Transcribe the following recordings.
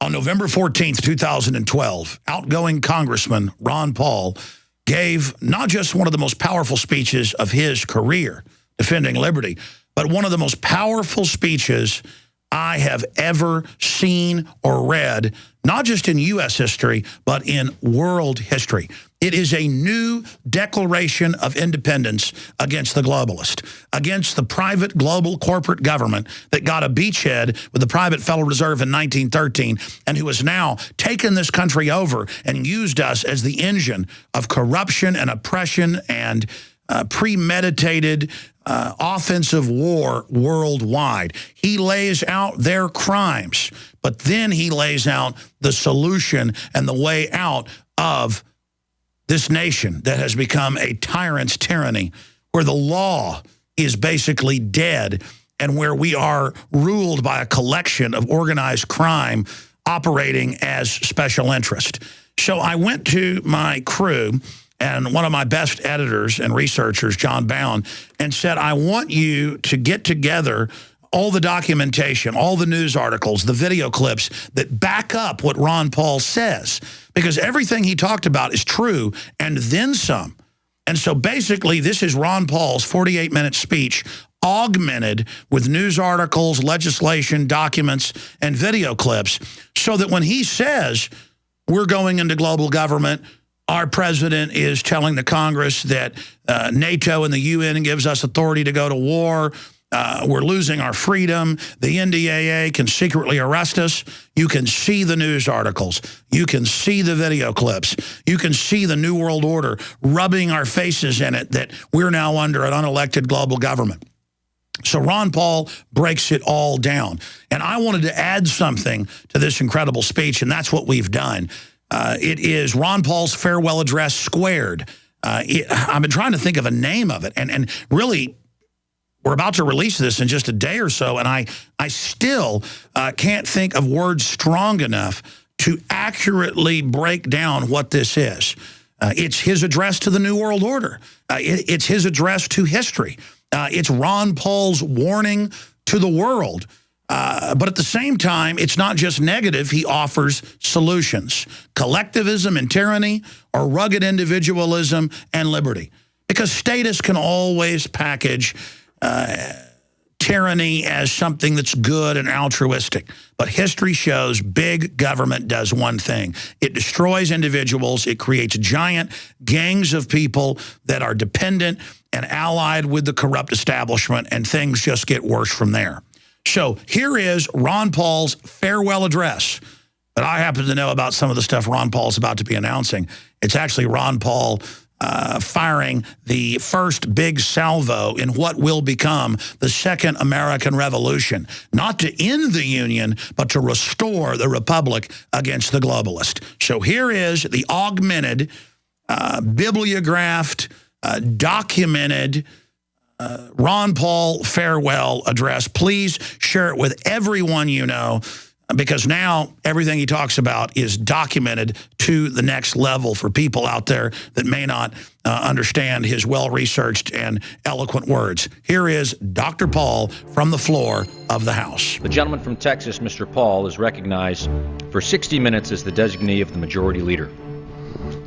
On November 14th, 2012, outgoing Congressman Ron Paul gave not just one of the most powerful speeches of his career, defending liberty, but one of the most powerful speeches I have ever seen or read, not just in U.S. history, but in world history. It is a new declaration of independence against the globalist, against the private global corporate government that got a beachhead with the private Federal Reserve in 1913 and who has now taken this country over and used us as the engine of corruption and oppression and premeditated offensive war worldwide. He lays out their crimes, but then he lays out the solution and the way out of this nation that has become a tyrant's tyranny, where the law is basically dead and where we are ruled by a collection of organized crime operating as special interest. So I went to my crew and one of my best editors and researchers, Jon Bowne, and said, I want you to get together all the documentation, all the news articles, the video clips that back up what Ron Paul says, because everything he talked about is true and then some. And so basically this is Ron Paul's 48-minute speech augmented with news articles, legislation, documents, and video clips, so that when he says we're going into global government, our president is telling the Congress that NATO and the UN gives us authority to go to war. We're losing our freedom. The NDAA can secretly arrest us. You can see the news articles. You can see the video clips. You can see the New World Order rubbing our faces in it that we're now under an unelected global government. So Ron Paul breaks it all down. And I wanted to add something to this incredible speech, and that's what we've done. It is Ron Paul's farewell address squared. I've been trying to think of a name of it, and really, we're about to release this in just a day or so, and I still can't think of words strong enough to accurately break down what this is. It's his address to the New World Order. It's his address to history. It's Ron Paul's warning to the world. But at the same time, it's not just negative. He offers solutions. Collectivism and tyranny, or rugged individualism and liberty. Because statists can always package tyranny as something that's good and altruistic. But history shows big government does one thing. It destroys individuals. It creates giant gangs of people that are dependent and allied with the corrupt establishment, and things just get worse from there. So here is Ron Paul's farewell address. But I happen to know about some of the stuff Ron Paul's about to be announcing. It's actually Ron Paul firing the first big salvo in what will become the second American Revolution. Not to end the Union, but to restore the Republic against the globalist. So here is the augmented, bibliographed, documented Ron Paul farewell address. Please share it with everyone you know, because now everything he talks about is documented to the next level for people out there that may not understand his well-researched and eloquent words. Here is Dr. Paul from the floor of the House. The gentleman from Texas, Mr. Paul, is recognized for 60 minutes as the designee of the Majority Leader.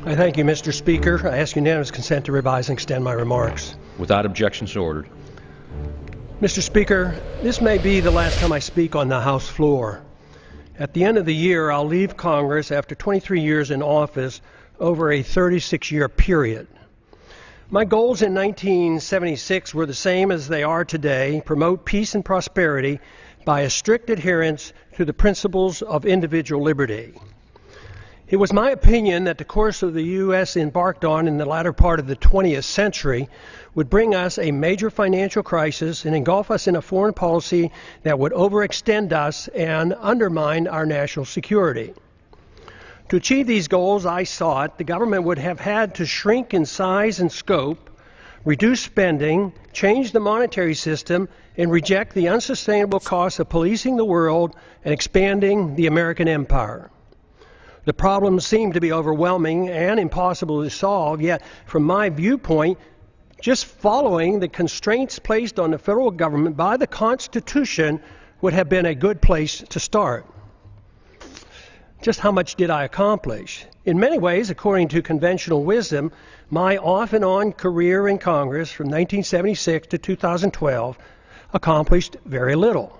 I thank you, Mr. Speaker. I ask unanimous consent to revise and extend my remarks. Without objection, so ordered. Mr. Speaker, this may be the last time I speak on the House floor. At the end of the year, I'll leave Congress after 23 years in office over a 36-year period. My goals in 1976 were the same as they are today: promote peace and prosperity by a strict adherence to the principles of individual liberty. It was my opinion that the course of the U.S. embarked on in the latter part of the 20th century would bring us a major financial crisis and engulf us in a foreign policy that would overextend us and undermine our national security. To achieve these goals, I sought the government would have had to shrink in size and scope, reduce spending, change the monetary system, and reject the unsustainable costs of policing the world and expanding the American empire. The problems seem to be overwhelming and impossible to solve, yet from my viewpoint, just following the constraints placed on the federal government by the Constitution would have been a good place to start. Just how much did I accomplish? In many ways, according to conventional wisdom, my off-and-on career in Congress from 1976 to 2012 accomplished very little.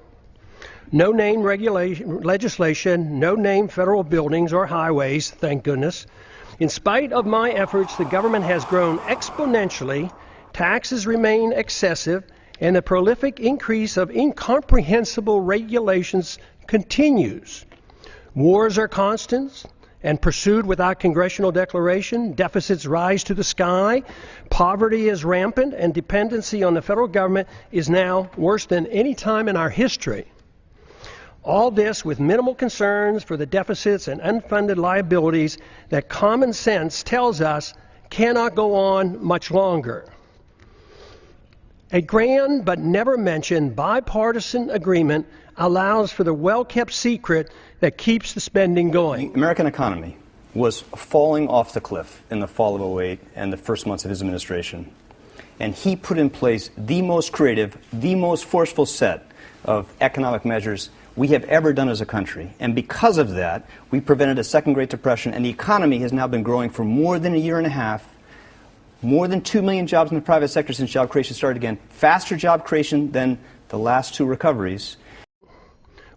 No name legislation, no name federal buildings or highways, thank goodness. In spite of my efforts, the government has grown exponentially, taxes remain excessive, and the prolific increase of incomprehensible regulations continues. Wars are constant and pursued without congressional declaration. Deficits rise to the sky. Poverty is rampant, and dependency on the federal government is now worse than any time in our history. All this with minimal concerns for the deficits and unfunded liabilities that common sense tells us cannot go on much longer. A grand but never mentioned bipartisan agreement allows for the well-kept secret that keeps the spending going. The American economy was falling off the cliff in the fall of '08 and the first months of his administration. And he put in place the most creative, the most forceful set of economic measures we have ever done as a country. And because of that, we prevented a second Great Depression, and the economy has now been growing for more than a year and a half. More than 2 million jobs in the private sector since job creation started again. Faster job creation than the last two recoveries.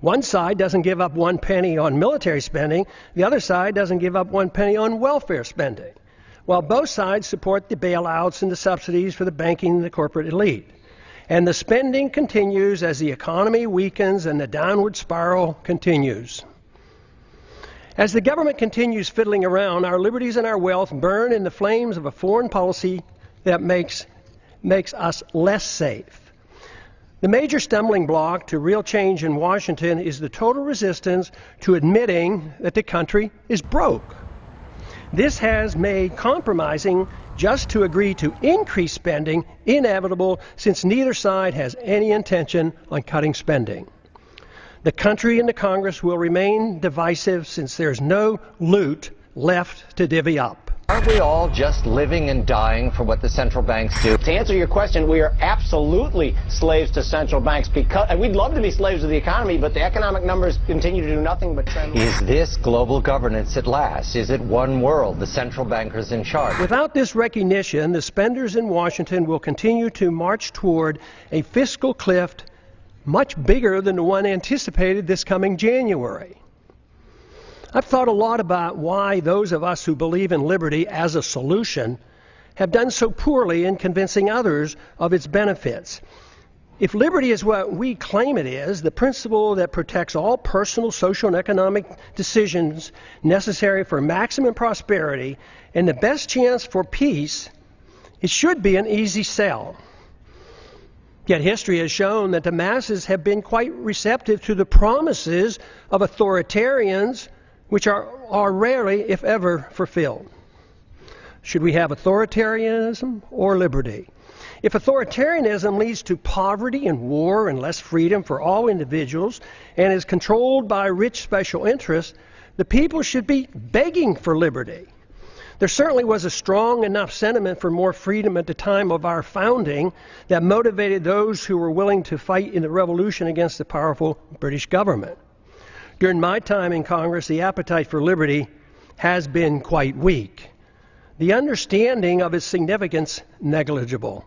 One side doesn't give up 1 penny on military spending. The other side doesn't give up 1 penny on welfare spending. While both sides support the bailouts and the subsidies for the banking and the corporate elite. And the spending continues as the economy weakens and the downward spiral continues. As the government continues fiddling around, our liberties and our wealth burn in the flames of a foreign policy that makes us less safe. The major stumbling block to real change in Washington is the total resistance to admitting that the country is broke. This has made compromising just to agree to increase spending inevitable, since neither side has any intention on cutting spending. The country and the Congress will remain divisive since there's no loot left to divvy up. Aren't we all just living and dying for what the central banks do? To answer your question, we are absolutely slaves to central banks, and we'd love to be slaves of the economy, but the economic numbers continue to do nothing but trend. Is this global governance at last? Is it one world, the central bankers in charge? Without this recognition, the spenders in Washington will continue to march toward a fiscal cliff much bigger than the one anticipated this coming January. I've thought a lot about why those of us who believe in liberty as a solution have done so poorly in convincing others of its benefits. If liberty is what we claim it is, the principle that protects all personal, social, and economic decisions necessary for maximum prosperity and the best chance for peace, it should be an easy sell. Yet history has shown that the masses have been quite receptive to the promises of authoritarians, which are rarely, if ever, fulfilled. Should we have authoritarianism or liberty? If authoritarianism leads to poverty and war and less freedom for all individuals and is controlled by rich special interests, the people should be begging for liberty. There certainly was a strong enough sentiment for more freedom at the time of our founding that motivated those who were willing to fight in the revolution against the powerful British government. During my time in Congress, the appetite for liberty has been quite weak. The understanding of its significance negligible.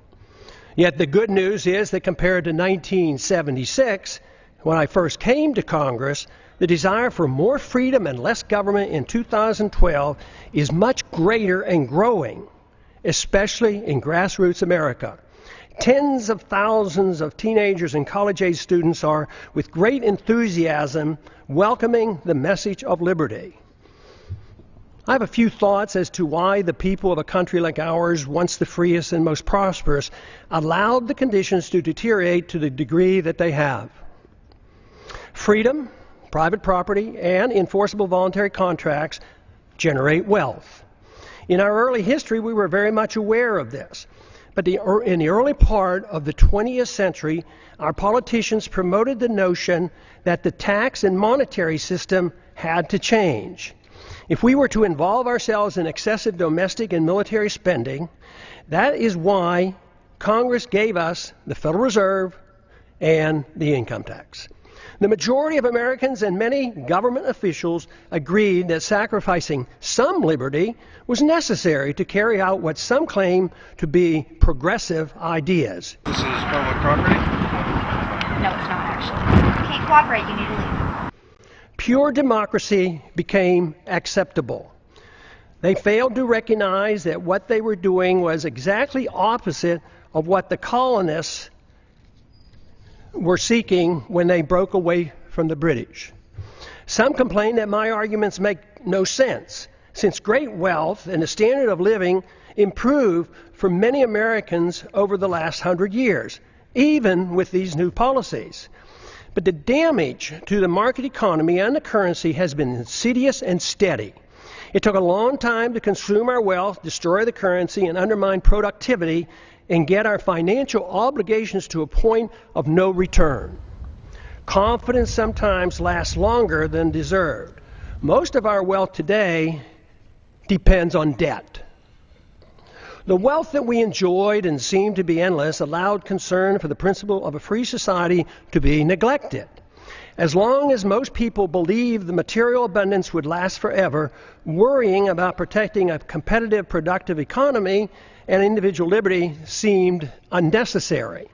Yet the good news is that compared to 1976, when I first came to Congress, the desire for more freedom and less government in 2012 is much greater and growing, especially in grassroots America. Tens of thousands of teenagers and college-age students are, with great enthusiasm, welcoming the message of liberty. I have a few thoughts as to why the people of a country like ours, once the freest and most prosperous, allowed the conditions to deteriorate to the degree that they have. Freedom, private property, and enforceable voluntary contracts generate wealth. In our early history, we were very much aware of this. But in the early part of the 20th century, our politicians promoted the notion that the tax and monetary system had to change. If we were to involve ourselves in excessive domestic and military spending, that is why Congress gave us the Federal Reserve and the income tax. The majority of Americans and many government officials agreed that sacrificing some liberty was necessary to carry out what some claim to be progressive ideas. This is public property? No, it's not actually. You can't cooperate, you need to leave. Pure democracy became acceptable. They failed to recognize that what they were doing was exactly opposite of what the colonists were seeking when they broke away from the British. Some complain that my arguments make no sense, since great wealth and the standard of living improved for many Americans over the last 100 years, even with these new policies. But the damage to the market economy and the currency has been insidious and steady. It took a long time to consume our wealth, destroy the currency, and undermine productivity, and get our financial obligations to a point of no return. Confidence sometimes lasts longer than deserved. Most of our wealth today depends on debt. The wealth that we enjoyed and seemed to be endless allowed concern for the principle of a free society to be neglected. As long as most people believed the material abundance would last forever, worrying about protecting a competitive, productive economy and individual liberty seemed unnecessary.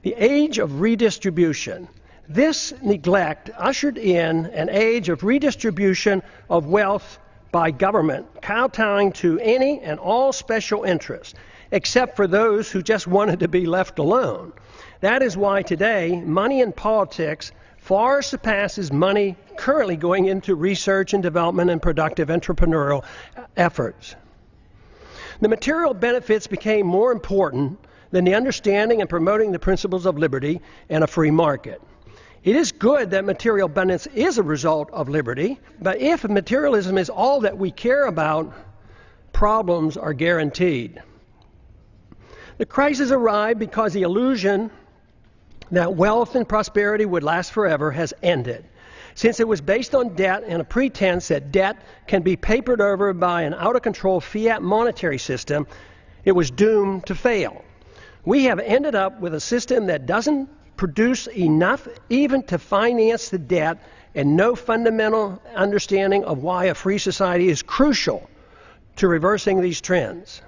The age of redistribution. This neglect ushered in an age of redistribution of wealth by government, kowtowing to any and all special interests, except for those who just wanted to be left alone. That is why today, money in politics far surpasses money currently going into research and development and productive entrepreneurial efforts. The material benefits became more important than the understanding and promoting the principles of liberty and a free market. It is good that material abundance is a result of liberty, but if materialism is all that we care about, problems are guaranteed. The crisis arrived because the illusion that wealth and prosperity would last forever has ended. Since it was based on debt and a pretense that debt can be papered over by an out-of-control fiat monetary system, it was doomed to fail. We have ended up with a system that doesn't produce enough even to finance the debt, and no fundamental understanding of why a free society is crucial to reversing these trends.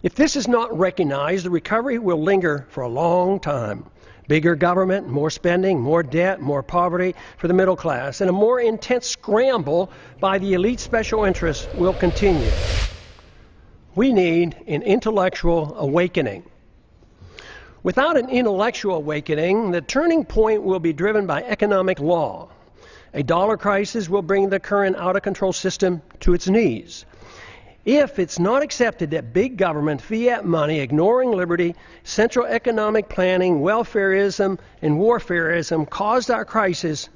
If this is not recognized, the recovery will linger for a long time. Bigger government, more spending, more debt, more poverty for the middle class, and a more intense scramble by the elite special interests will continue. We need an intellectual awakening. Without an intellectual awakening, the turning point will be driven by economic law. A dollar crisis will bring the current out-of-control system to its knees. If it's not accepted that big government, fiat money, ignoring liberty, central economic planning, welfarism, and warfarism caused our crisis,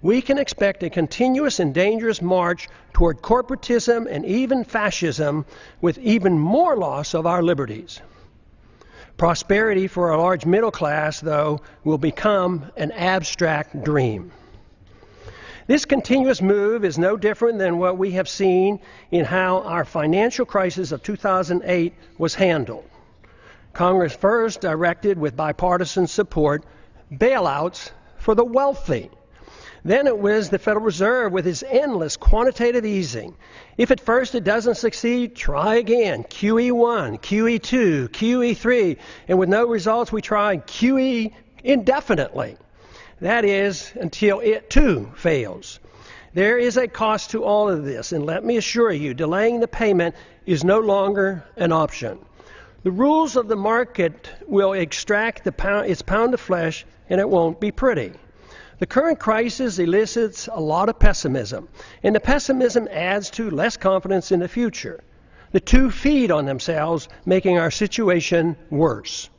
we can expect a continuous and dangerous march toward corporatism and even fascism, with even more loss of our liberties. Prosperity for a large middle class, though, will become an abstract dream. This continuous move is no different than what we have seen in how our financial crisis of 2008 was handled. Congress first directed, with bipartisan support, bailouts for the wealthy. Then it was the Federal Reserve with its endless quantitative easing. If at first it doesn't succeed, try again. QE1, QE2, QE3, and with no results, we try QE indefinitely. That is, until it too fails. There is a cost to all of this, and let me assure you, delaying the payment is no longer an option. The rules of the market will extract its pound of flesh, and it won't be pretty. The current crisis elicits a lot of pessimism, and the pessimism adds to less confidence in the future. The two feed on themselves, making our situation worse.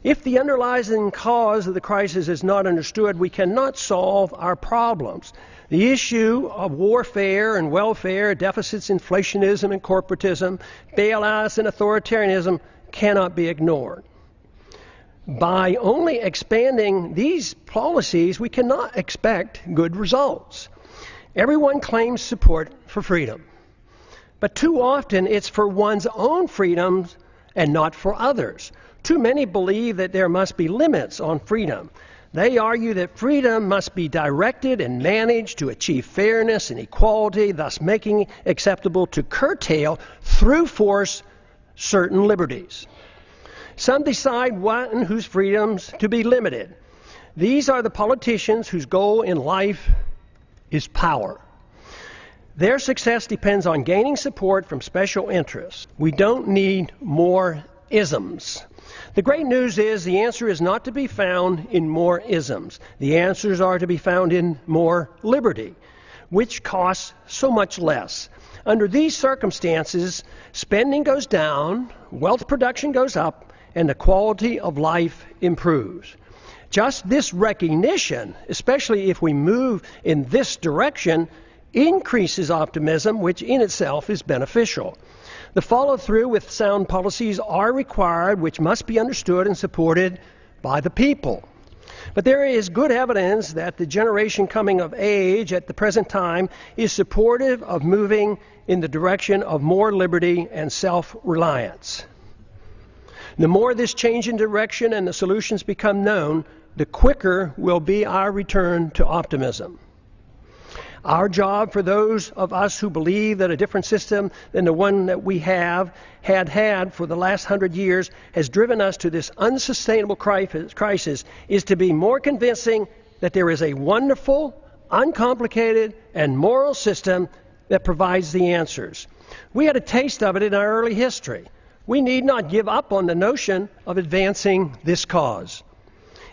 If the underlying cause of the crisis is not understood, we cannot solve our problems. The issue of warfare and welfare, deficits, inflationism and corporatism, bailouts and authoritarianism cannot be ignored. By only expanding these policies, we cannot expect good results. Everyone claims support for freedom, but too often it's for one's own freedoms and not for others. Too many believe that there must be limits on freedom. They argue that freedom must be directed and managed to achieve fairness and equality, thus making it acceptable to curtail through force certain liberties. Some decide what and whose freedoms to be limited. These are the politicians whose goal in life is power. Their success depends on gaining support from special interests. We don't need more isms. The great news is the answer is not to be found in more isms. The answers are to be found in more liberty, which costs so much less. Under these circumstances, spending goes down, wealth production goes up, and the quality of life improves. Just this recognition, especially if we move in this direction, increases optimism, which in itself is beneficial. The follow-through with sound policies are required, which must be understood and supported by the people. But there is good evidence that the generation coming of age at the present time is supportive of moving in the direction of more liberty and self-reliance. The more this change in direction and the solutions become known, the quicker will be our return to optimism. Our job for those of us who believe that a different system than the one that we had for the last 100 years has driven us to this unsustainable crisis is to be more convincing that there is a wonderful, uncomplicated, and moral system that provides the answers. We had a taste of it in our early history. We need not give up on the notion of advancing this cause.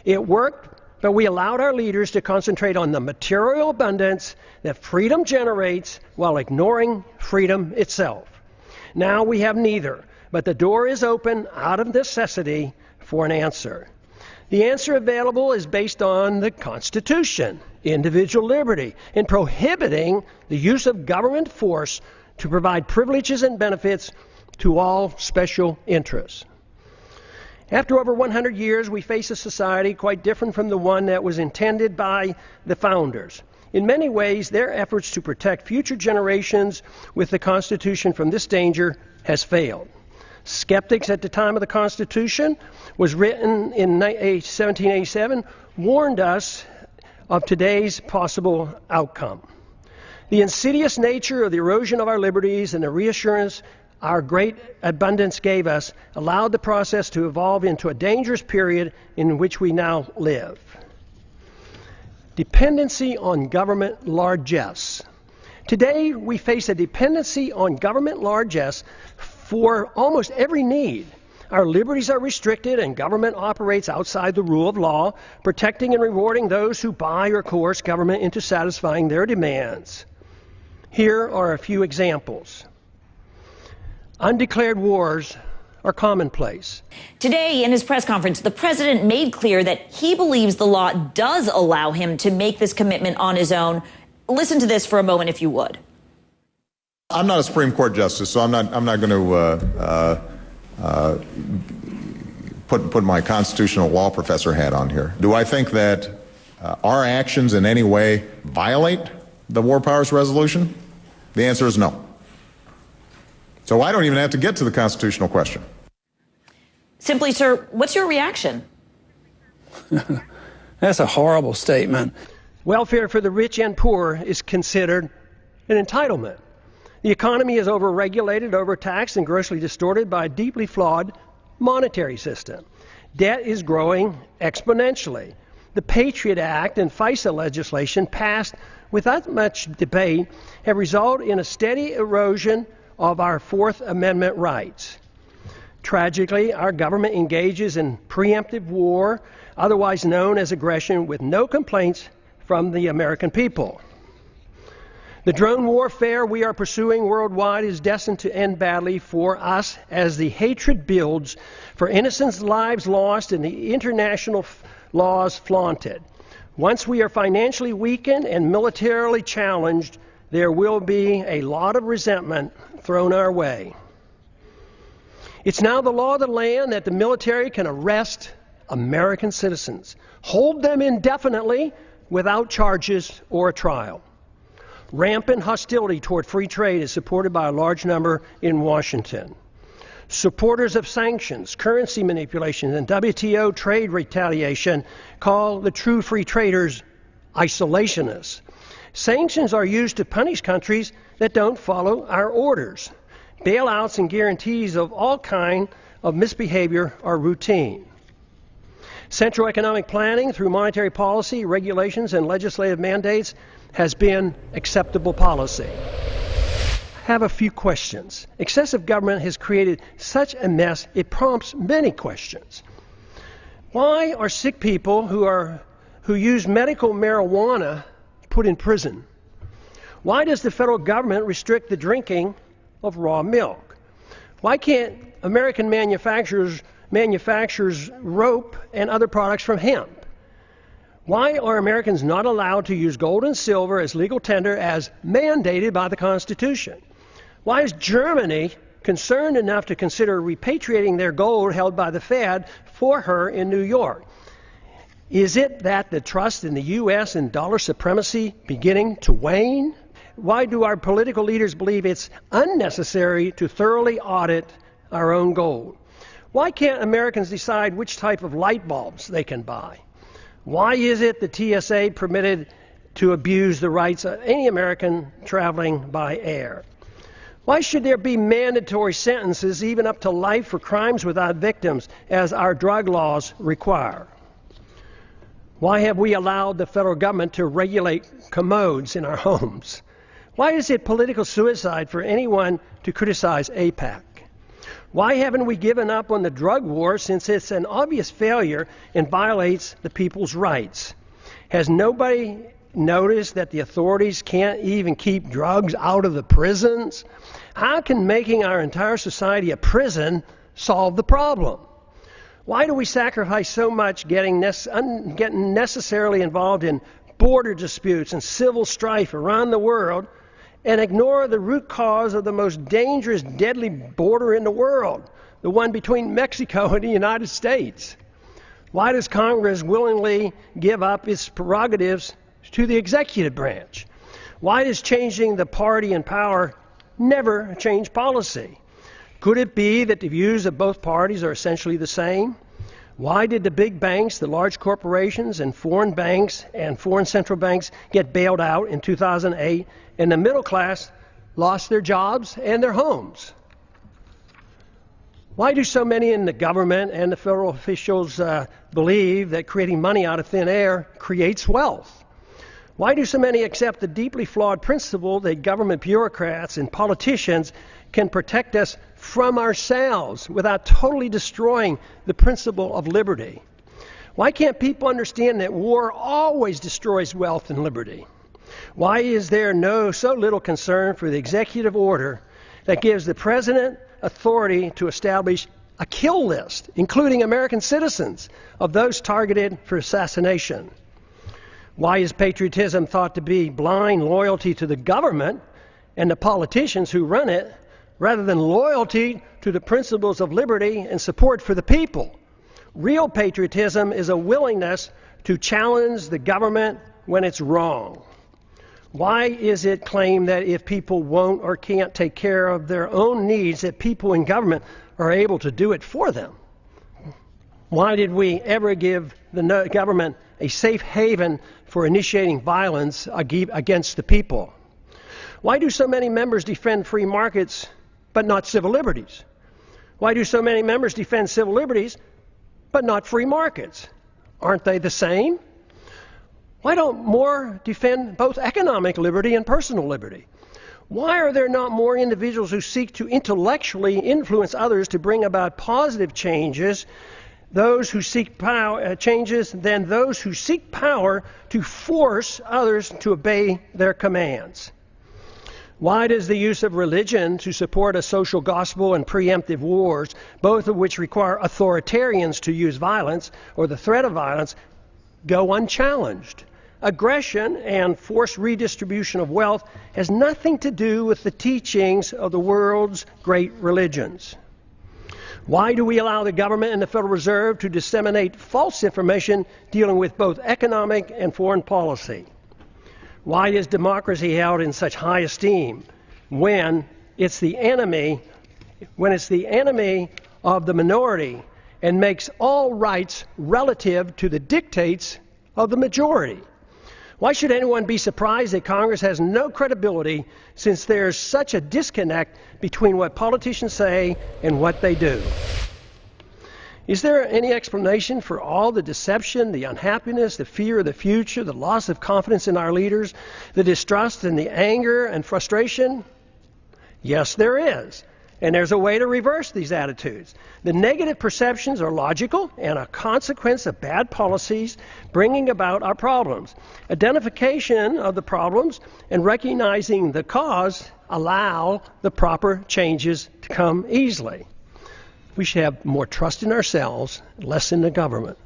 It worked, but we allowed our leaders to concentrate on the material abundance that freedom generates while ignoring freedom itself. Now we have neither, but the door is open out of necessity for an answer. The answer available is based on the Constitution, individual liberty, and prohibiting the use of government force to provide privileges and benefits to all special interests. After over 100 years, we face a society quite different from the one that was intended by the founders. In many ways, their efforts to protect future generations with the Constitution from this danger has failed. Skeptics at the time of the Constitution, was written in 1787, warned us of today's possible outcome. The insidious nature of the erosion of our liberties and the reassurance our great abundance gave us allowed the process to evolve into a dangerous period in which we now live. Dependency on government largesse. Today, we face a dependency on government largesse for almost every need. Our liberties are restricted and government operates outside the rule of law, protecting and rewarding those who buy or coerce government into satisfying their demands. Here are a few examples. Undeclared wars are commonplace. Today, in his press conference, the president made clear that he believes the law does allow him to make this commitment on his own. Listen to this for a moment, if you would. I'm not a Supreme Court justice, so I'm not going to put my constitutional law professor hat on here. Do I think that our actions in any way violate the War Powers Resolution? The answer is no. So I don't even have to get to the constitutional question. Simply, sir, what's your reaction? That's a horrible statement. Welfare for the rich and poor is considered an entitlement. The economy is overregulated, overtaxed, and grossly distorted by a deeply flawed monetary system. Debt is growing exponentially. The Patriot Act and FISA legislation passed without much debate have resulted in a steady erosion of our Fourth Amendment rights. Tragically, our government engages in preemptive war, otherwise known as aggression, with no complaints from the American people. The drone warfare we are pursuing worldwide is destined to end badly for us as the hatred builds, for innocent lives lost and the international laws flaunted. Once we are financially weakened and militarily challenged, there will be a lot of resentment thrown our way. It's now the law of the land that the military can arrest American citizens, hold them indefinitely without charges or a trial. Rampant hostility toward free trade is supported by a large number in Washington. Supporters of sanctions, currency manipulation, and WTO trade retaliation call the true free traders isolationists. Sanctions are used to punish countries that don't follow our orders. Bailouts and guarantees of all kinds of misbehavior are routine. Central economic planning through monetary policy, regulations, and legislative mandates has been acceptable policy. I have a few questions. Excessive government has created such a mess, it prompts many questions. Why are sick people who use medical marijuana put in prison? Why does the federal government restrict the drinking of raw milk? Why can't American manufacturers rope and other products from hemp? Why are Americans not allowed to use gold and silver as legal tender as mandated by the Constitution? Why is Germany concerned enough to consider repatriating their gold held by the Fed for her in New York? Is it that the trust in the U.S. and dollar supremacy beginning to wane? Why do our political leaders believe it's unnecessary to thoroughly audit our own gold? Why can't Americans decide which type of light bulbs they can buy? Why is it the TSA permitted to abuse the rights of any American traveling by air? Why should there be mandatory sentences, even up to life, for crimes without victims, as our drug laws require? Why have we allowed the federal government to regulate commodes in our homes? Why is it political suicide for anyone to criticize AIPAC? Why haven't we given up on the drug war, since it's an obvious failure and violates the people's rights? Has nobody noticed that the authorities can't even keep drugs out of the prisons? How can making our entire society a prison solve the problem? Why do we sacrifice so much getting necessarily involved in border disputes and civil strife around the world and ignore the root cause of the most dangerous, deadly border in the world, the one between Mexico and the United States? Why does Congress willingly give up its prerogatives to the executive branch? Why does changing the party in power never change policy? Could it be that the views of both parties are essentially the same? Why did the big banks, the large corporations, and foreign banks and foreign central banks get bailed out in 2008, and the middle class lost their jobs and their homes? Why do so many in the government and the federal officials believe that creating money out of thin air creates wealth? Why do so many accept the deeply flawed principle that government bureaucrats and politicians can protect us from ourselves without totally destroying the principle of liberty? Why can't people understand that war always destroys wealth and liberty? Why is there so little concern for the executive order that gives the president authority to establish a kill list, including American citizens, of those targeted for assassination? Why is patriotism thought to be blind loyalty to the government and the politicians who run it, rather than loyalty to the principles of liberty and support for the people? Real patriotism is a willingness to challenge the government when it's wrong. Why is it claimed that if people won't or can't take care of their own needs, that people in government are able to do it for them? Why did we ever give the government a safe haven for initiating violence against the people? Why do so many members defend free markets but not civil liberties? Why do so many members defend civil liberties but not free markets? Aren't they the same? Why don't more defend both economic liberty and personal liberty? Why are there not more individuals who seek to intellectually influence others to bring about positive changes, those who seek changes, than those who seek power to force others to obey their commands? Why does the use of religion to support a social gospel and preemptive wars, both of which require authoritarians to use violence or the threat of violence, go unchallenged? Aggression and forced redistribution of wealth has nothing to do with the teachings of the world's great religions. Why do we allow the government and the Federal Reserve to disseminate false information dealing with both economic and foreign policy? Why is democracy held in such high esteem when it's the enemy when it's the enemy of the minority and makes all rights relative to the dictates of the majority. Why should anyone be surprised that Congress has no credibility since there's such a disconnect between what politicians say and what they do? Is there any explanation for all the deception, the unhappiness, the fear of the future, the loss of confidence in our leaders, the distrust and the anger and frustration? Yes, there is. And there's a way to reverse these attitudes. The negative perceptions are logical and a consequence of bad policies bringing about our problems. Identification of the problems and recognizing the cause allow the proper changes to come easily. We should have more trust in ourselves, less in the government.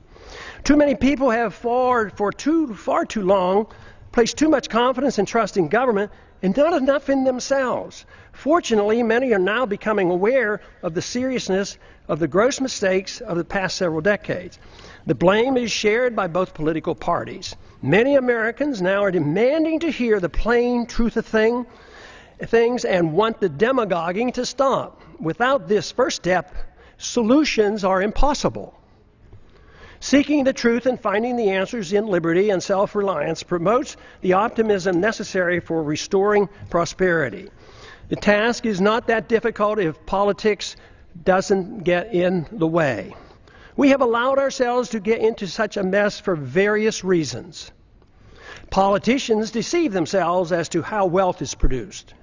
Too many people have far too long placed too much confidence and trust in government and not enough in themselves. Fortunately, many are now becoming aware of the seriousness of the gross mistakes of the past several decades. The blame is shared by both political parties. Many Americans now are demanding to hear the plain truth of things and want the demagoguing to stop. Without this first step, solutions are impossible. Seeking the truth and finding the answers in liberty and self-reliance promotes the optimism necessary for restoring prosperity. The task is not that difficult if politics doesn't get in the way. We have allowed ourselves to get into such a mess for various reasons. Politicians deceive themselves as to how wealth is produced.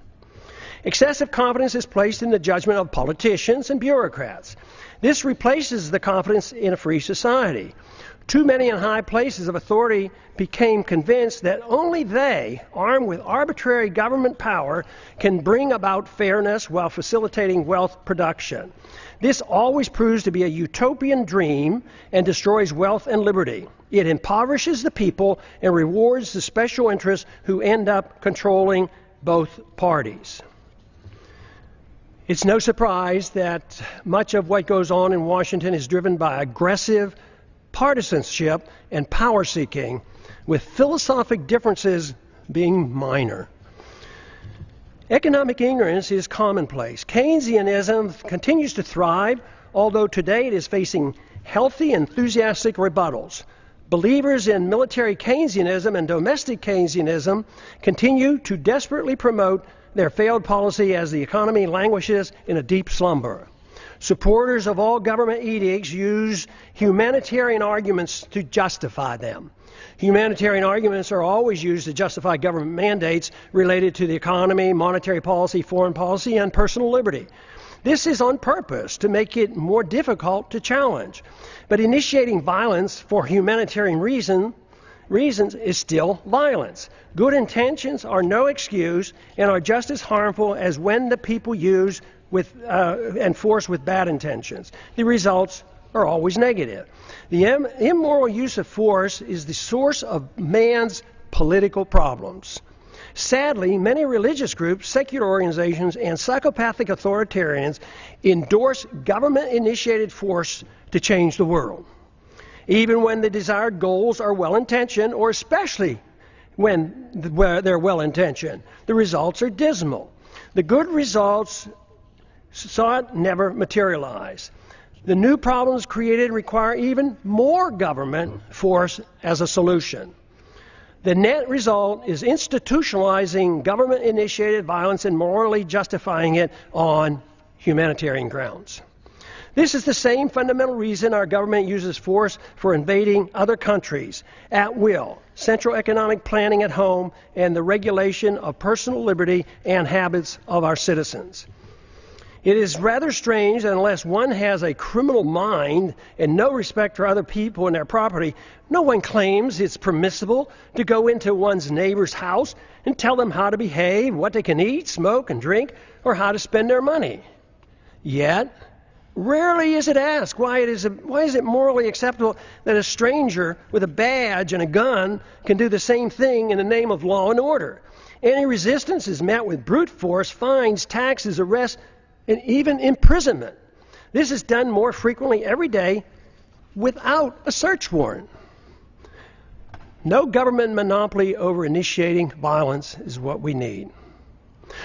Excessive confidence is placed in the judgment of politicians and bureaucrats. This replaces the confidence in a free society. Too many in high places of authority became convinced that only they, armed with arbitrary government power, can bring about fairness while facilitating wealth production. This always proves to be a utopian dream and destroys wealth and liberty. It impoverishes the people and rewards the special interests who end up controlling both parties. It's no surprise that much of what goes on in Washington is driven by aggressive partisanship and power seeking, with philosophic differences being minor. Economic ignorance is commonplace. Keynesianism continues to thrive, although today it is facing healthy, enthusiastic rebuttals. Believers in military Keynesianism and domestic Keynesianism continue to desperately promote their failed policy as the economy languishes in a deep slumber. Supporters of all government edicts use humanitarian arguments to justify them. Humanitarian arguments are always used to justify government mandates related to the economy, monetary policy, foreign policy, and personal liberty. This is on purpose to make it more difficult to challenge. But initiating violence for humanitarian reasons is still violence. Good intentions are no excuse and are just as harmful as when the people use and force with bad intentions. The results are always negative. The immoral use of force is the source of man's political problems. Sadly, many religious groups, secular organizations, and psychopathic authoritarians endorse government-initiated force to change the world. Even when the desired goals are well-intentioned, or especially when they're well-intentioned, the results are dismal. The good results sought never materialize. The new problems created require even more government force as a solution. The net result is institutionalizing government-initiated violence and morally justifying it on humanitarian grounds. This is the same fundamental reason our government uses force for invading other countries at will, central economic planning at home, and the regulation of personal liberty and habits of our citizens. It is rather strange that unless one has a criminal mind and no respect for other people and their property, no one claims it's permissible to go into one's neighbor's house and tell them how to behave, what they can eat, smoke, and drink, or how to spend their money. Yet, rarely is it asked why is it morally acceptable that a stranger with a badge and a gun can do the same thing in the name of law and order. Any resistance is met with brute force, fines, taxes, arrests, and even imprisonment. This is done more frequently every day without a search warrant. No government monopoly over initiating violence is what we need.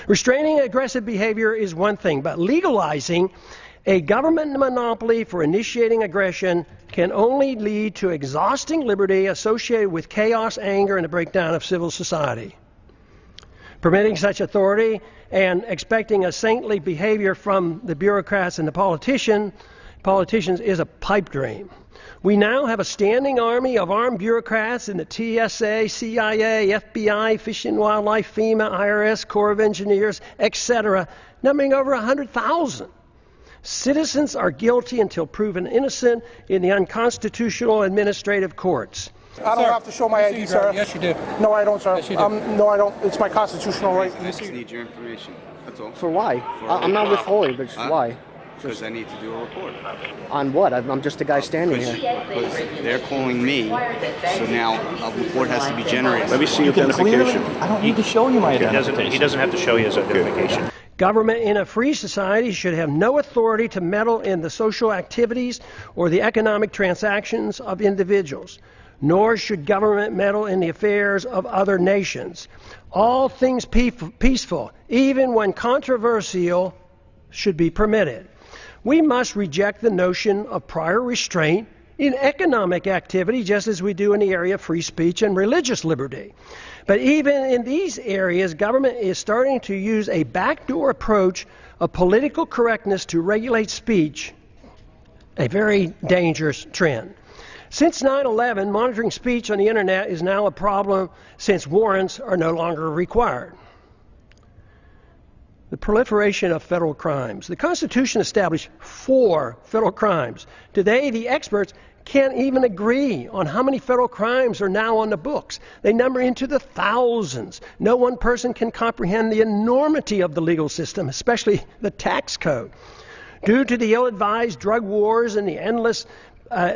Restraining aggressive behavior is one thing, but legalizing a government monopoly for initiating aggression can only lead to exhausting liberty associated with chaos, anger, and a breakdown of civil society. Permitting such authority and expecting a saintly behavior from the bureaucrats and the politicians is a pipe dream. We now have a standing army of armed bureaucrats in the TSA, CIA, FBI, Fish and Wildlife, FEMA, IRS, Corps of Engineers, etc., numbering over 100,000. Citizens are guilty until proven innocent in the unconstitutional administrative courts. I don't have to show my ID, sir. Yes, you do. No, I don't, sir. Yes, you do. No, I don't. It's my constitutional right. I just need your information. That's all. For why? I'm not withholding, but why? Because I need to do a report. On what? I'm just a guy standing here. Because they're calling me, so now a report has to be generated. Let me see your identification. I don't need to show you my identification. He doesn't have to show you his identification. Government in a free society should have no authority to meddle in the social activities or the economic transactions of individuals, nor should government meddle in the affairs of other nations. All things peaceful, even when controversial, should be permitted. We must reject the notion of prior restraint in economic activity, just as we do in the area of free speech and religious liberty. But even in these areas, government is starting to use a backdoor approach of political correctness to regulate speech, a very dangerous trend. Since 9/11, monitoring speech on the internet is now a problem since warrants are no longer required. The proliferation of federal crimes. The Constitution established 4 federal crimes. Today, the experts can't even agree on how many federal crimes are now on the books. They number into the thousands. No one person can comprehend the enormity of the legal system, especially the tax code. Due to the ill-advised drug wars and the endless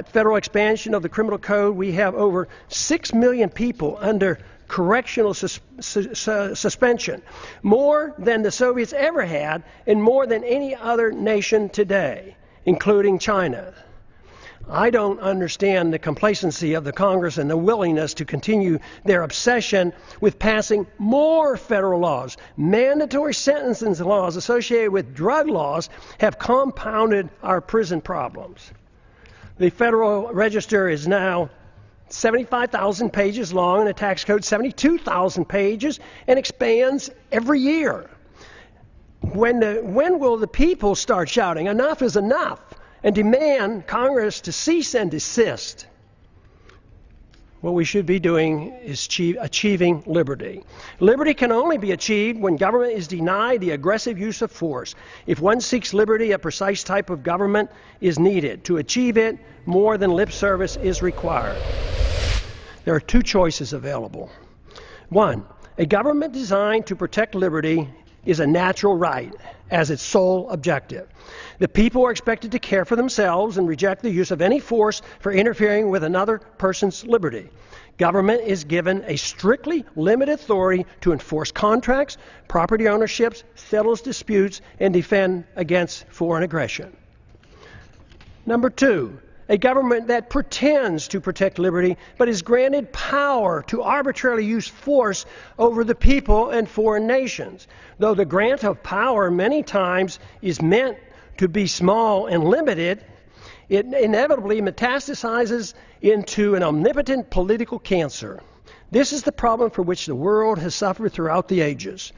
federal expansion of the criminal code, we have over 6 million people under correctional suspension, more than the Soviets ever had and more than any other nation today, including China. I don't understand the complacency of the Congress and the willingness to continue their obsession with passing more federal laws. Mandatory sentencing laws associated with drug laws have compounded our prison problems. The Federal Register is now 75,000 pages long, and the tax code 72,000 pages, and expands every year. When will the people start shouting, enough is enough, and demand Congress to cease and desist? What we should be doing is achieving liberty. Liberty can only be achieved when government is denied the aggressive use of force. If one seeks liberty, a precise type of government is needed. To achieve it, more than lip service is required. There are 2 choices available. 1, a government designed to protect liberty is a natural right as its sole objective. The people are expected to care for themselves and reject the use of any force for interfering with another person's liberty. Government is given a strictly limited authority to enforce contracts, property ownerships, settles disputes, and defend against foreign aggression. Number 2, a government that pretends to protect liberty but is granted power to arbitrarily use force over the people and foreign nations. Though the grant of power many times is meant to be small and limited, it inevitably metastasizes into an omnipotent political cancer. This is the problem for which the world has suffered throughout the ages.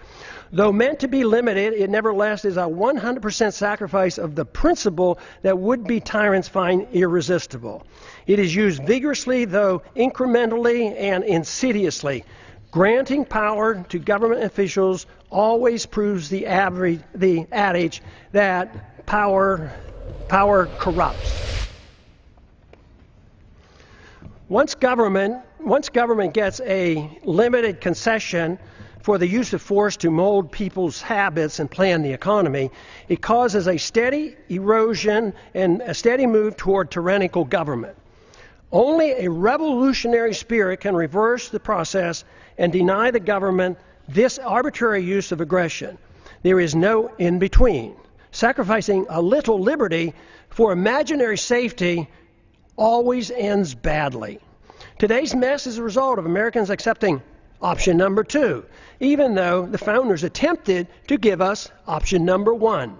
Though meant to be limited, it nevertheless is a 100% sacrifice of the principle that would-be tyrants find irresistible. It is used vigorously, though incrementally and insidiously. Granting power to government officials always proves the adage that power corrupts. Once government gets a limited concession for the use of force to mold people's habits and plan the economy, it causes a steady erosion and a steady move toward tyrannical government. Only a revolutionary spirit can reverse the process and deny the government this arbitrary use of aggression. There is no in-between. Sacrificing a little liberty for imaginary safety always ends badly. Today's mess is a result of Americans accepting option number 2, even though the founders attempted to give us option number 1.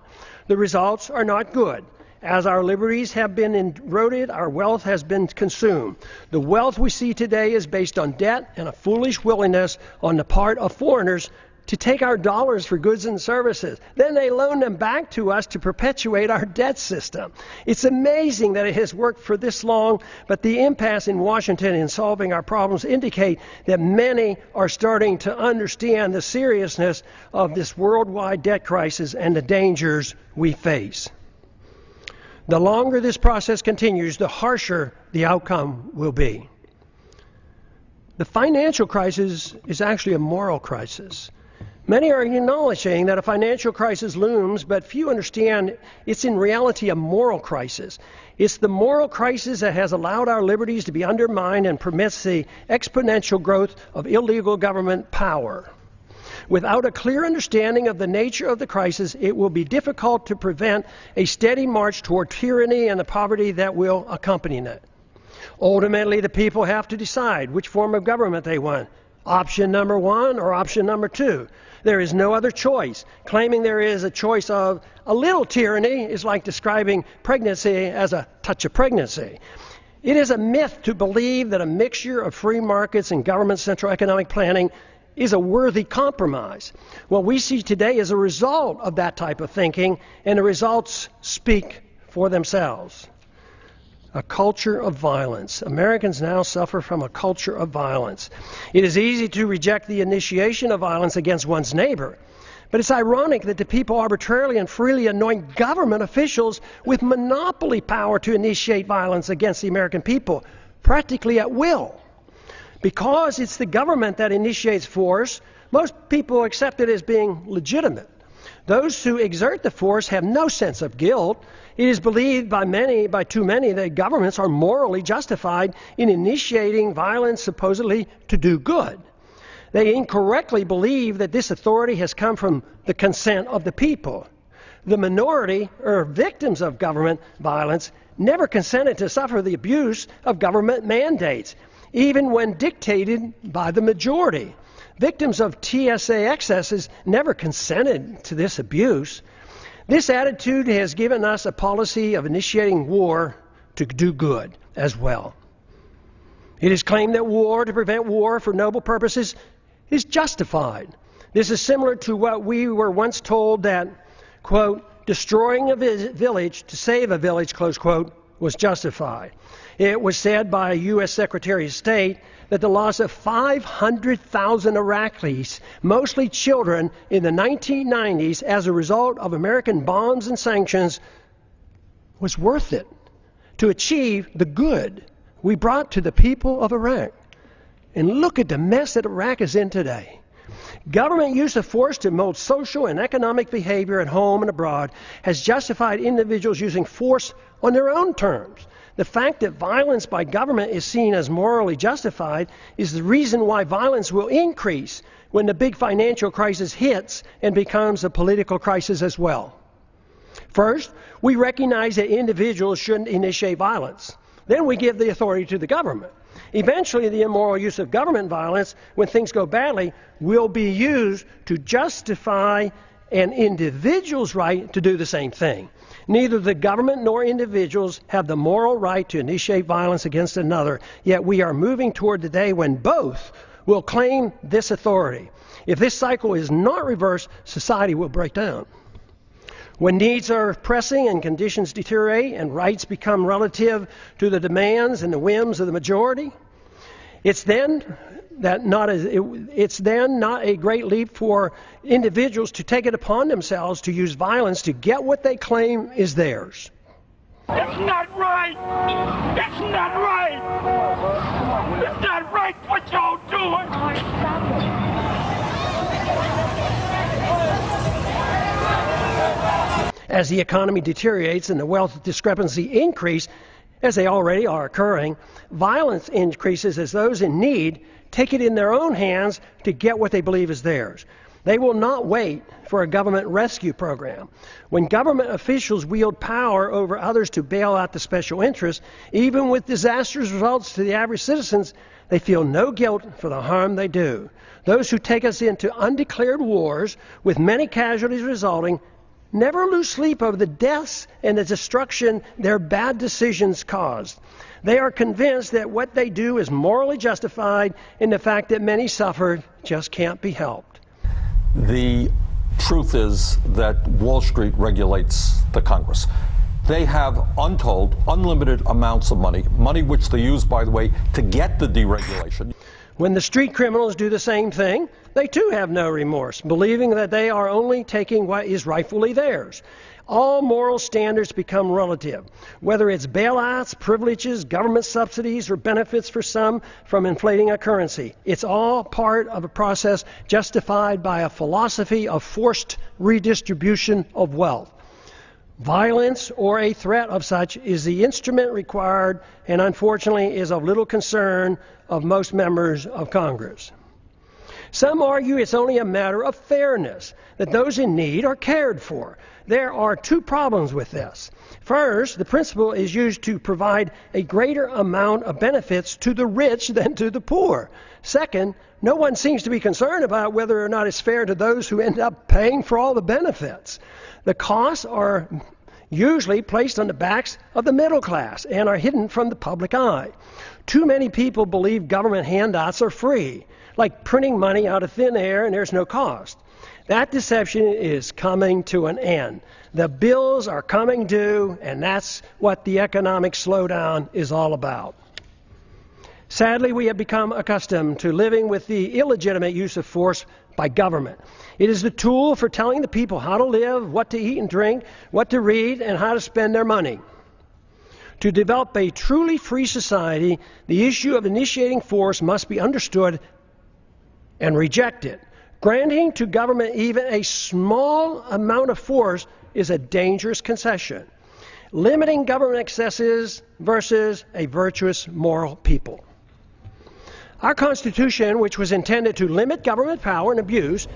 The results are not good. As our liberties have been eroded, our wealth has been consumed. The wealth we see today is based on debt and a foolish willingness on the part of foreigners to take our dollars for goods and services. Then they loan them back to us to perpetuate our debt system. It's amazing that it has worked for this long, but the impasse in Washington in solving our problems indicate that many are starting to understand the seriousness of this worldwide debt crisis and the dangers we face. The longer this process continues, the harsher the outcome will be. The financial crisis is actually a moral crisis. Many are acknowledging that a financial crisis looms, but few understand it's in reality a moral crisis. It's the moral crisis that has allowed our liberties to be undermined and permits the exponential growth of illegal government power. Without a clear understanding of the nature of the crisis, it will be difficult to prevent a steady march toward tyranny and the poverty that will accompany it. Ultimately, the people have to decide which form of government they want. Option number 1 or option number 2. There is no other choice. Claiming there is a choice of a little tyranny is like describing pregnancy as a touch of pregnancy. It is a myth to believe that a mixture of free markets and government central economic planning is a worthy compromise. What we see today is a result of that type of thinking, and the results speak for themselves. A culture of violence. Americans now suffer from a culture of violence. It is easy to reject the initiation of violence against one's neighbor, but it's ironic that the people arbitrarily and freely anoint government officials with monopoly power to initiate violence against the American people, practically at will. Because it's the government that initiates force, most people accept it as being legitimate. Those who exert the force have no sense of guilt. It is believed by too many, that governments are morally justified in initiating violence supposedly to do good. They incorrectly believe that this authority has come from the consent of the people. The minority, or victims of government violence, never consented to suffer the abuse of government mandates, even when dictated by the majority. Victims of TSA excesses never consented to this abuse. This attitude has given us a policy of initiating war to do good as well. It is claimed that war to prevent war for noble purposes is justified. This is similar to what we were once told that, quote, destroying a village to save a village, close quote, was justified. It was said by a U.S. Secretary of State that the loss of 500,000 Iraqis, mostly children, in the 1990s as a result of American bombs and sanctions was worth it to achieve the good we brought to the people of Iraq. And look at the mess that Iraq is in today. Government use of force to mold social and economic behavior at home and abroad has justified individuals using force on their own terms. The fact that violence by government is seen as morally justified is the reason why violence will increase when the big financial crisis hits and becomes a political crisis as well. First, we recognize that individuals shouldn't initiate violence. Then we give the authority to the government. Eventually, the immoral use of government violence, when things go badly, will be used to justify an individual's right to do the same thing. Neither the government nor individuals have the moral right to initiate violence against another, yet we are moving toward the day when both will claim this authority. If this cycle is not reversed, society will break down. When needs are pressing and conditions deteriorate and rights become relative to the demands and the whims of the majority, it's then not a great leap for individuals to take it upon themselves to use violence to get what they claim is theirs. It's not right! It's not right! It's not right what y'all doing! As the economy deteriorates and the wealth discrepancy increase, as they already are occurring, violence increases as those in need take it in their own hands to get what they believe is theirs. They will not wait for a government rescue program. When government officials wield power over others to bail out the special interests, even with disastrous results to the average citizens, they feel no guilt for the harm they do. Those who take us into undeclared wars, with many casualties resulting, never lose sleep over the deaths and the destruction their bad decisions caused. They are convinced that what they do is morally justified, and the fact that many suffered just can't be helped. The truth is that Wall Street regulates the Congress. They have untold, unlimited amounts of money which they use, by the way, to get the deregulation. When the street criminals do the same thing, they too have no remorse, believing that they are only taking what is rightfully theirs. All moral standards become relative, whether it's bailouts, privileges, government subsidies, or benefits for some from inflating a currency. It's all part of a process justified by a philosophy of forced redistribution of wealth. Violence or a threat of such is the instrument required, and unfortunately is of little concern of most members of Congress. Some argue it's only a matter of fairness, that those in need are cared for. There are two problems with this. First, the principle is used to provide a greater amount of benefits to the rich than to the poor. Second, no one seems to be concerned about whether or not it's fair to those who end up paying for all the benefits. The costs are usually placed on the backs of the middle class and are hidden from the public eye. Too many people believe government handouts are free, like printing money out of thin air and there's no cost. That deception is coming to an end. The bills are coming due, and that's what the economic slowdown is all about. Sadly, we have become accustomed to living with the illegitimate use of force by government. It is the tool for telling the people how to live, what to eat and drink, what to read, and how to spend their money. To develop a truly free society, the issue of initiating force must be understood and rejected. Granting to government even a small amount of force is a dangerous concession. Limiting government excesses versus a virtuous moral people. Our Constitution, which was intended to limit government power and abuse,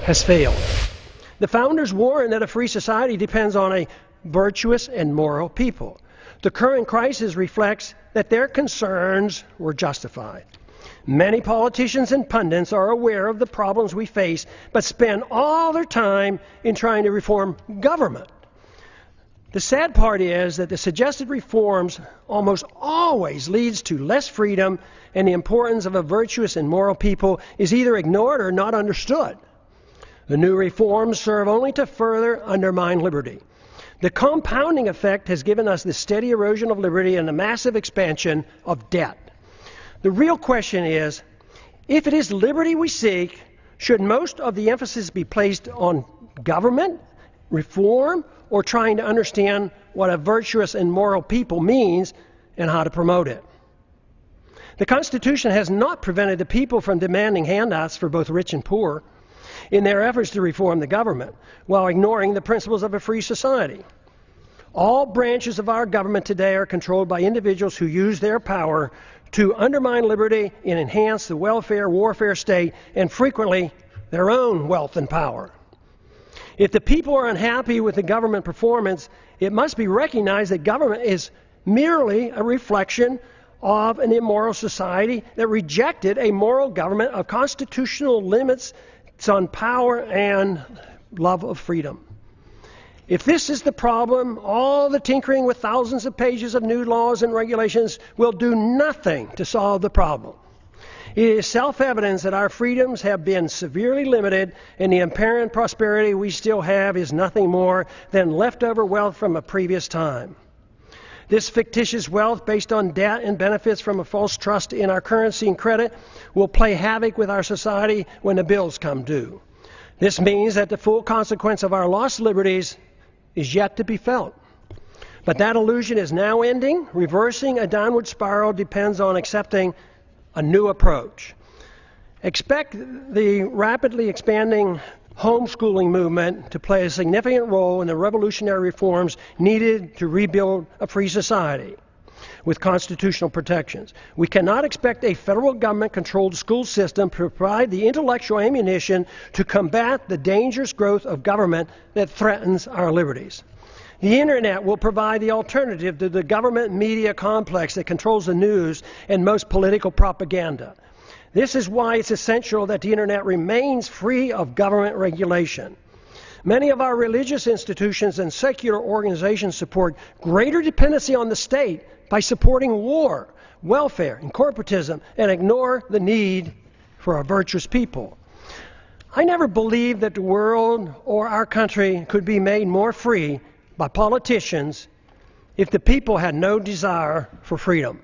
has failed. The founders warned that a free society depends on a virtuous and moral people. The current crisis reflects that their concerns were justified. Many politicians and pundits are aware of the problems we face, but spend all their time in trying to reform government. The sad part is that the suggested reforms almost always leads to less freedom, and the importance of a virtuous and moral people is either ignored or not understood. The new reforms serve only to further undermine liberty. The compounding effect has given us the steady erosion of liberty and the massive expansion of debt. The real question is, if it is liberty we seek, should most of the emphasis be placed on government, reform, or trying to understand what a virtuous and moral people means and how to promote it? The Constitution has not prevented the people from demanding handouts for both rich and poor in their efforts to reform the government, while ignoring the principles of a free society. All branches of our government today are controlled by individuals who use their power to undermine liberty and enhance the welfare warfare state, and frequently their own wealth and power. If the people are unhappy with the government performance, it must be recognized that government is merely a reflection of an immoral society that rejected a moral government of constitutional limits on power and love of freedom. If this is the problem, all the tinkering with thousands of pages of new laws and regulations will do nothing to solve the problem. It is self-evident that our freedoms have been severely limited, and the apparent prosperity we still have is nothing more than leftover wealth from a previous time. This fictitious wealth based on debt and benefits from a false trust in our currency and credit will play havoc with our society when the bills come due. This means that the full consequence of our lost liberties is yet to be felt. But that illusion is now ending. Reversing a downward spiral depends on accepting a new approach. Expect the rapidly expanding homeschooling movement to play a significant role in the revolutionary reforms needed to rebuild a free society. with constitutional protections. We cannot expect a federal government-controlled school system to provide the intellectual ammunition to combat the dangerous growth of government that threatens our liberties. The Internet will provide the alternative to the government media complex that controls the news and most political propaganda. This is why it's essential that the Internet remains free of government regulation. Many of our religious institutions and secular organizations support greater dependency on the state by supporting war, welfare, and corporatism, and ignore the need for a virtuous people. I never believed that the world or our country could be made more free by politicians if the people had no desire for freedom.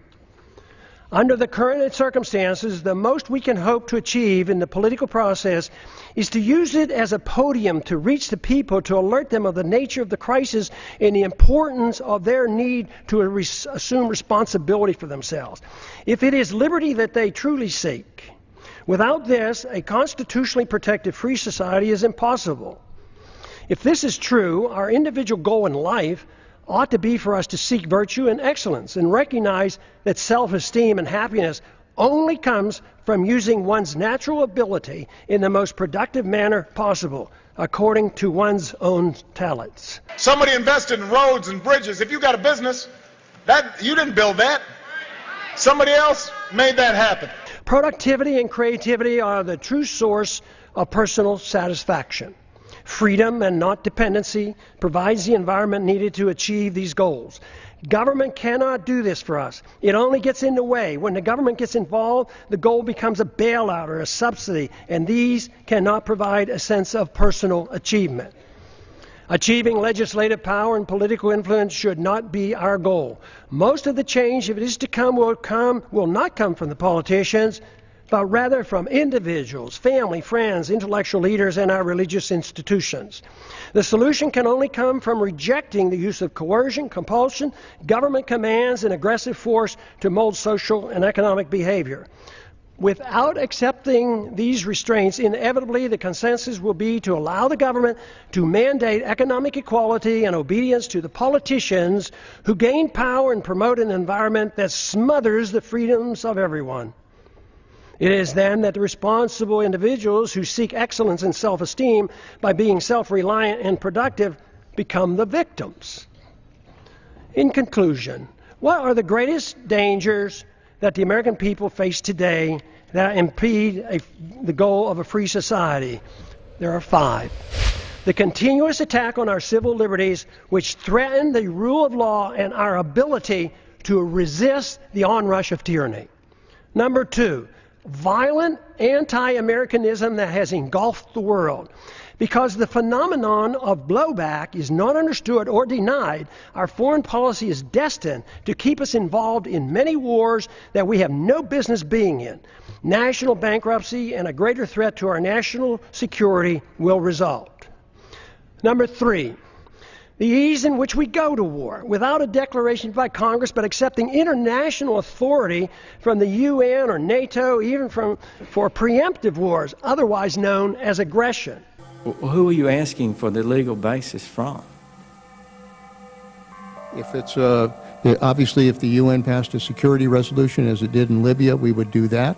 Under the current circumstances, the most we can hope to achieve in the political process is to use it as a podium to reach the people, to alert them of the nature of the crisis and the importance of their need to assume responsibility for themselves. If it is liberty that they truly seek, without this, a constitutionally protected free society is impossible. If this is true, our individual goal in life ought to be for us to seek virtue and excellence and recognize that self-esteem and happiness only comes from using one's natural ability in the most productive manner possible, according to one's own talents. Somebody invested in roads and bridges. If you got a business, that you didn't build that. Somebody else made that happen. Productivity and creativity are the true source of personal satisfaction. Freedom and not dependency provides the environment needed to achieve these goals. Government cannot do this for us. It only gets in the way. When the government gets involved, the goal becomes a bailout or a subsidy, and these cannot provide a sense of personal achievement. Achieving legislative power and political influence should not be our goal. Most of the change, if it is to come, will not come from the politicians, but rather from individuals, family, friends, intellectual leaders, and our religious institutions. The solution can only come from rejecting the use of coercion, compulsion, government commands, and aggressive force to mold social and economic behavior. Without accepting these restraints, inevitably the consensus will be to allow the government to mandate economic equality and obedience to the politicians who gain power and promote an environment that smothers the freedoms of everyone. It is then that the responsible individuals who seek excellence and self-esteem by being self-reliant and productive become the victims. In conclusion, what are the greatest dangers that the American people face today that impede the goal of a free society? There are 5. The continuous attack on our civil liberties, which threaten the rule of law and our ability to resist the onrush of tyranny. Number 2, violent anti-Americanism that has engulfed the world. Because the phenomenon of blowback is not understood or denied, our foreign policy is destined to keep us involved in many wars that we have no business being in. National bankruptcy and a greater threat to our national security will result. Number 3, the ease in which we go to war, without a declaration by Congress, but accepting international authority from the UN or NATO, even for preemptive wars, otherwise known as aggression. Well, who are you asking for the legal basis from? If it's obviously, if the UN passed a security resolution, as it did in Libya, we would do that.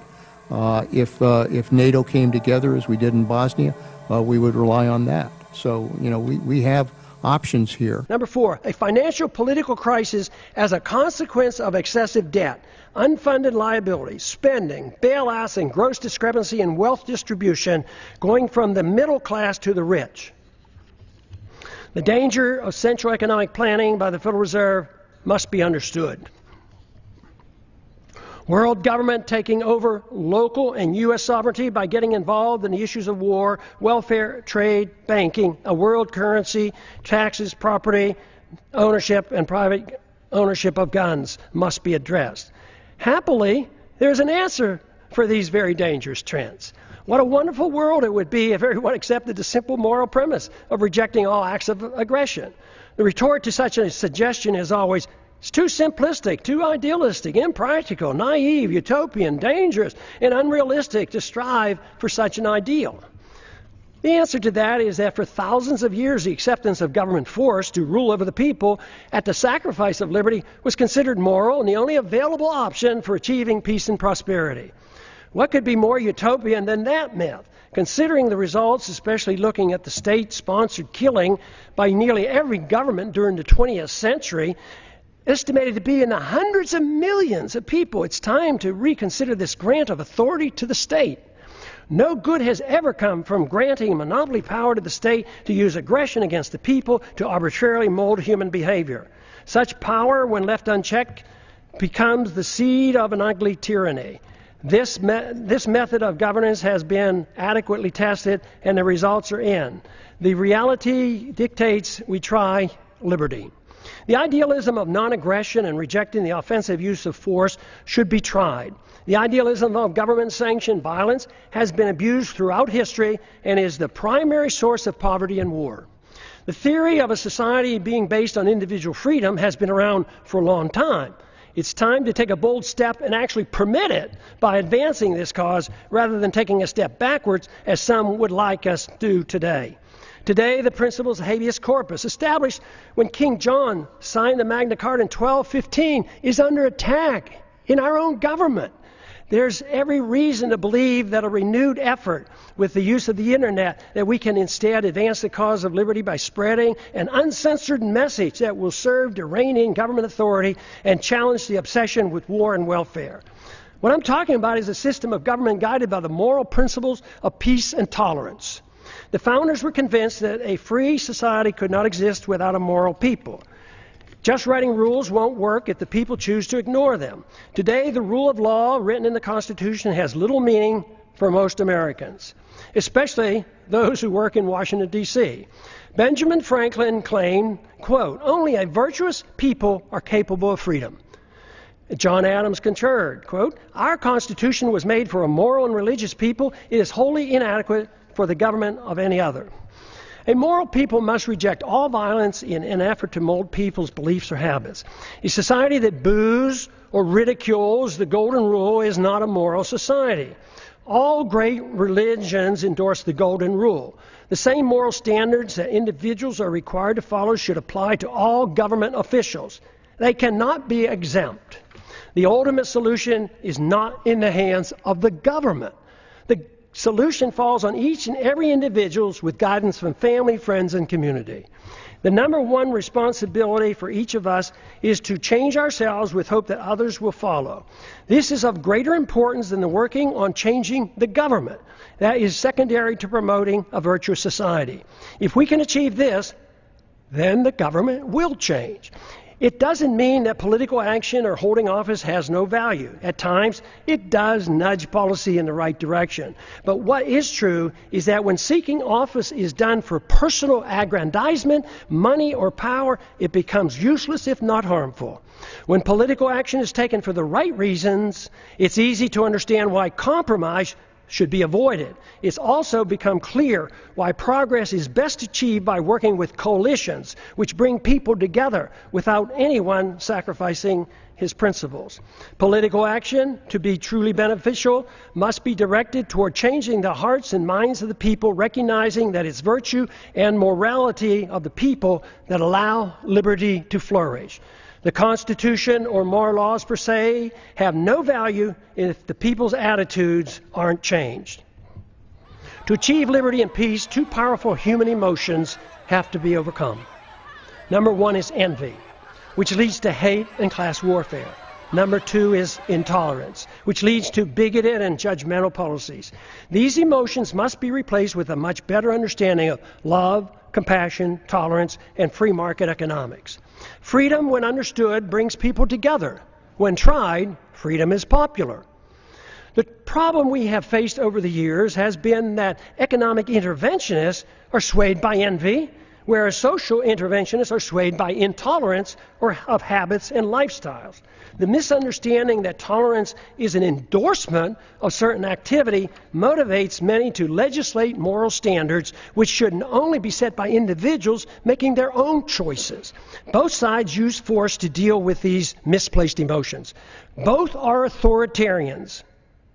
If NATO came together, as we did in Bosnia, we would rely on that. So, you know, we have options here. Number 4, a financial political crisis as a consequence of excessive debt, unfunded liabilities, spending, bailouts, and gross discrepancy in wealth distribution going from the middle class to the rich. The danger of central economic planning by the Federal Reserve must be understood. World government taking over local and U.S. sovereignty by getting involved in the issues of war, welfare, trade, banking, a world currency, taxes, property, ownership, and private ownership of guns must be addressed. Happily, there's an answer for these very dangerous trends. What a wonderful world it would be if everyone accepted the simple moral premise of rejecting all acts of aggression. The retort to such a suggestion is always, it's too simplistic, too idealistic, impractical, naive, utopian, dangerous, and unrealistic to strive for such an ideal. The answer to that is that for thousands of years, the acceptance of government force to rule over the people at the sacrifice of liberty was considered moral and the only available option for achieving peace and prosperity. What could be more utopian than that myth? Considering the results, especially looking at the state-sponsored killing by nearly every government during the 20th century, estimated to be in the hundreds of millions of people, it's time to reconsider this grant of authority to the state. No good has ever come from granting monopoly power to the state to use aggression against the people to arbitrarily mold human behavior. Such power, when left unchecked, becomes the seed of an ugly tyranny. This method of governance has been adequately tested, and the results are in. The reality dictates we try liberty. The idealism of non-aggression and rejecting the offensive use of force should be tried. The idealism of government-sanctioned violence has been abused throughout history and is the primary source of poverty and war. The theory of a society being based on individual freedom has been around for a long time. It's time to take a bold step and actually permit it by advancing this cause rather than taking a step backwards as some would like us to do today. Today, the principles of habeas corpus, established when King John signed the Magna Carta in 1215, is under attack in our own government. There's every reason to believe that a renewed effort with the use of the internet, that we can instead advance the cause of liberty by spreading an uncensored message that will serve to rein in government authority and challenge the obsession with war and welfare. What I'm talking about is a system of government guided by the moral principles of peace and tolerance. The founders were convinced that a free society could not exist without a moral people. Just writing rules won't work if the people choose to ignore them. Today, the rule of law written in the Constitution has little meaning for most Americans, especially those who work in Washington, D.C. Benjamin Franklin claimed, quote, "Only a virtuous people are capable of freedom." John Adams concurred, quote, "Our Constitution was made for a moral and religious people. It is wholly inadequate for the government of any other." A moral people must reject all violence in an effort to mold people's beliefs or habits. A society that boos or ridicules the golden rule is not a moral society. All great religions endorse the golden rule. The same moral standards that individuals are required to follow should apply to all government officials. They cannot be exempt. The ultimate solution is not in the hands of the government. The solution falls on each and every individual with guidance from family, friends, and community. The number one responsibility for each of us is to change ourselves with hope that others will follow. This is of greater importance than the working on changing the government. That is secondary to promoting a virtuous society. If we can achieve this, then the government will change. It doesn't mean that political action or holding office has no value. At times, it does nudge policy in the right direction. But what is true is that when seeking office is done for personal aggrandizement, money, or power, it becomes useless if not harmful. When political action is taken for the right reasons, it's easy to understand why compromise should be avoided. It's also become clear why progress is best achieved by working with coalitions, which bring people together without anyone sacrificing his principles. Political action, to be truly beneficial, must be directed toward changing the hearts and minds of the people, recognizing that it's virtue and morality of the people that allow liberty to flourish. The Constitution or moral laws per se have no value if the people's attitudes aren't changed. To achieve liberty and peace, two powerful human emotions have to be overcome. Number one is envy, which leads to hate and class warfare. Number two is intolerance, which leads to bigoted and judgmental policies. These emotions must be replaced with a much better understanding of love, compassion, tolerance, and free market economics. Freedom, when understood, brings people together. When tried, freedom is popular. The problem we have faced over the years has been that economic interventionists are swayed by envy, whereas social interventionists are swayed by intolerance or of habits and lifestyles. The misunderstanding that tolerance is an endorsement of certain activity motivates many to legislate moral standards which should only be set by individuals making their own choices. Both sides use force to deal with these misplaced emotions. Both are authoritarians.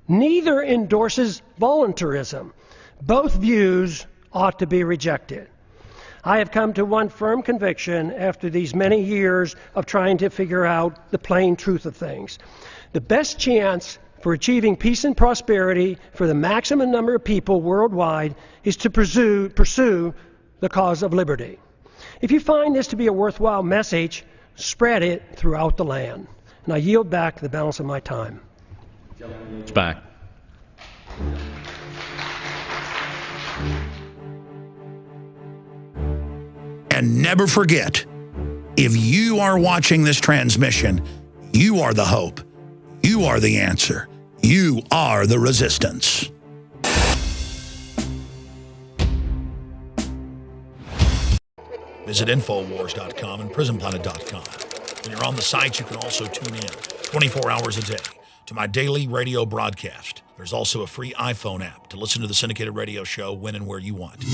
Neither endorses voluntarism. Both views ought to be rejected. I have come to one firm conviction after these many years of trying to figure out the plain truth of things. The best chance for achieving peace and prosperity for the maximum number of people worldwide is to pursue the cause of liberty. If you find this to be a worthwhile message, spread it throughout the land. And I yield back the balance of my time. It's back. And never forget, if you are watching this transmission, you are the hope. You are the answer. You are the resistance. Visit Infowars.com and PrisonPlanet.com. When you're on the site, you can also tune in 24 hours a day to my daily radio broadcast. There's also a free iPhone app to listen to the syndicated radio show when and where you want.